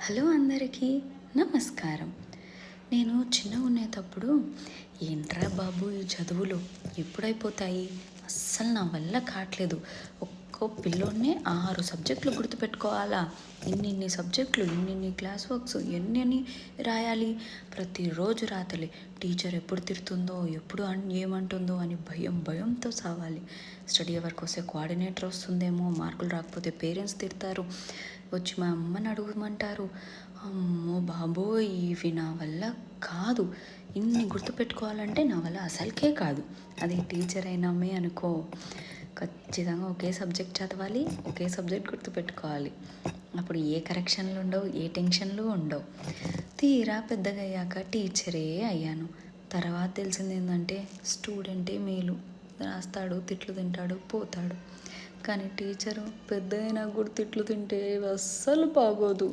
Hello అందరికీ నమస్కారం. నేను చిన్నగా ఉండేటప్పుడు ఏంట్రా బాబు ఈ చదువులు ఎప్పుడైపోతాయి, అస్సలు నా వల్ల కావట్లేదు. ఒక్కో పిల్లోడినే 6 సబ్జెక్టులు గుర్తుపెట్టుకోవాలా, ఇన్నిన్ని సబ్జెక్టులు, ఇన్నిన్ని క్లాస్ వర్క్స్, ఎన్ని రాయాలి, ప్రతిరోజు రాతలే. టీచర్ ఎప్పుడు తిడుతుందో, ఎప్పుడు ఏమంటుందో అని భయంతో సావాలి. స్టడీ అవర్కి వస్తే కోఆర్డినేటర్ వస్తుందేమో, మార్కులు రాకపోతే పేరెంట్స్ తిడతారు, వచ్చి మా అమ్మని అడగమంటారు. అమ్మో బాబోయ్, ఇవి నా వల్ల కాదు. ఇన్ని గుర్తుపెట్టుకోవాలంటే నా వల్ల అసలుకే కాదు. అది టీచర్ అయినామే అనుకో, ఖచ్చితంగా ఒకే సబ్జెక్ట్ చదవాలి, ఒకే సబ్జెక్ట్ గుర్తుపెట్టుకోవాలి. అప్పుడు ఏ కరెక్షన్లు ఉండవు, ఏ టెన్షన్లు ఉండవు. తీరా పెద్దగా అయ్యాక టీచరే అయ్యాను. తర్వాత తెలిసింది ఏంటంటే స్టూడెంటే మేలు, రాస్తాడు, తిట్లు తింటాడు, పోతాడు. కానీ టీచరు పెద్ద అయినా కూడా తిట్లు తింటే అస్సలు బాగోదు.